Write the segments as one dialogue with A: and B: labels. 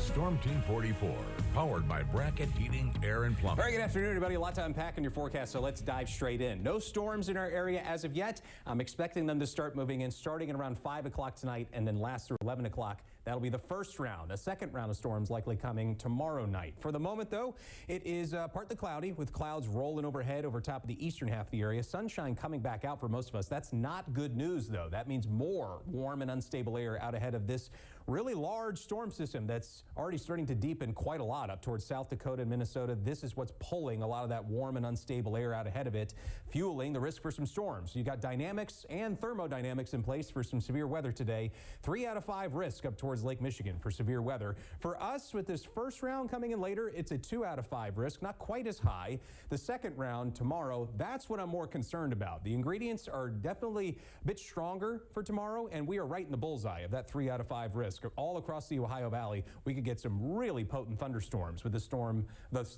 A: Storm Team 44, powered by Brackett Heating, Air, and Plumbing.
B: Very good afternoon, everybody. A lot to unpack in your forecast, so let's dive straight in. No storms in our area as of yet. I'm expecting them to start moving in starting at around 5 o'clock tonight and then last through 11 o'clock. That'll be the first round. A second round of storms likely coming tomorrow night. For the moment, though, it is partly cloudy with clouds rolling overhead over top of the eastern half of the area. Sunshine coming back out for most of us. That's not good news, though. That means more warm and unstable air out ahead of this really large storm system that's already starting to deepen quite a lot up towards South Dakota and Minnesota. This is what's pulling a lot of that warm and unstable air out ahead of it, fueling the risk for some storms. You got dynamics and thermodynamics in place for some severe weather today. 3 out of 5 risk up towards Lake Michigan for severe weather. For us, with this first round coming in later, it's a 2 out of 5 risk, not quite as high. The second round tomorrow, that's what I'm more concerned about. The ingredients are definitely a bit stronger for tomorrow, and we are right in the bullseye of that 3 out of 5 risk. All across the Ohio Valley, we could get some really potent thunderstorms with the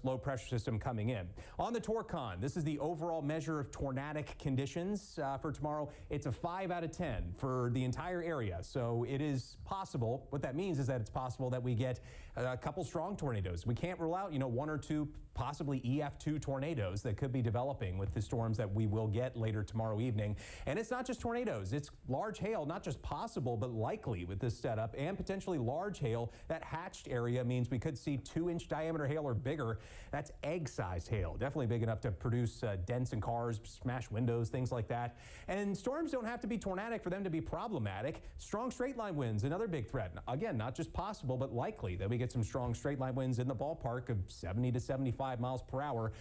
B: low pressure system coming in. On the Torcon, this is the overall measure of tornadic conditions for tomorrow. It's a 5 out of 10 for the entire area. So it is possible. What that means is that it's possible that we get a couple strong tornadoes. We can't rule out, 1 or 2 possibly EF2 tornadoes that could be developing with the storms that we will get later tomorrow evening. And it's not just tornadoes. It's large hail, not just possible, but likely with this setup, and potentially large hail. That hatched area means we could see 2-inch diameter hail or bigger. That's egg-sized hail, definitely big enough to produce dents in cars, smash windows, things like that. And storms don't have to be tornadic for them to be problematic. Strong straight line winds, another big threat. Again, not just possible, but likely that we get some strong straight line winds in the ballpark of 70 to 75 miles per hour.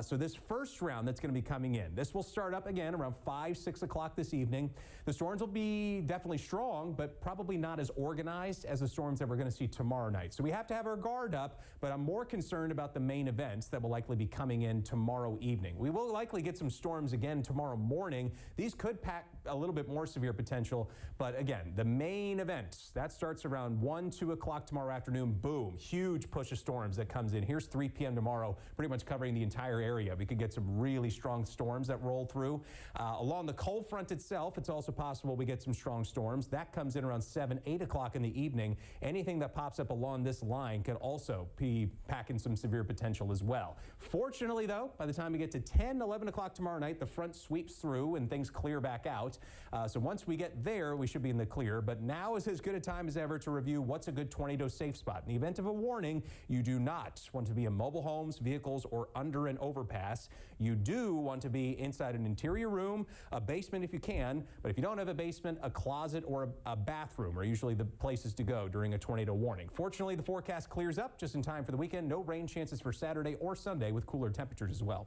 B: So this first round that's going to be coming in, this will start up again around 5, 6 o'clock this evening. The storms will be definitely strong, but probably not as organized as the storms that we're going to see tomorrow night. So we have to have our guard up, but I'm more concerned about the main events that will likely be coming in tomorrow evening. We will likely get some storms again tomorrow morning. These could pack a little bit more severe potential, but again, the main event, that starts around 1, 2 o'clock tomorrow afternoon. Boom, huge push of storms that comes in. Here's 3 p.m. tomorrow, pretty much covering the entire area. We could get some really strong storms that roll through. Along the cold front itself, it's also possible we get some strong storms. That comes in around 7, 8 o'clock in the evening. Anything that pops up along this line could also be packing some severe potential as well. Fortunately, though, by the time we get to 10, 11 o'clock tomorrow night, the front sweeps through and things clear back out. So once we get there, we should be in the clear. But now is as good a time as ever to review what's a good tornado safe spot. In the event of a warning, you do not want to be in mobile homes, vehicles, or under an overpass. You do want to be inside an interior room, a basement if you can. But if you don't have a basement, a closet or a bathroom are usually the places to go during a tornado warning. Fortunately, the forecast clears up just in time for the weekend. No rain chances for Saturday or Sunday with cooler temperatures as well.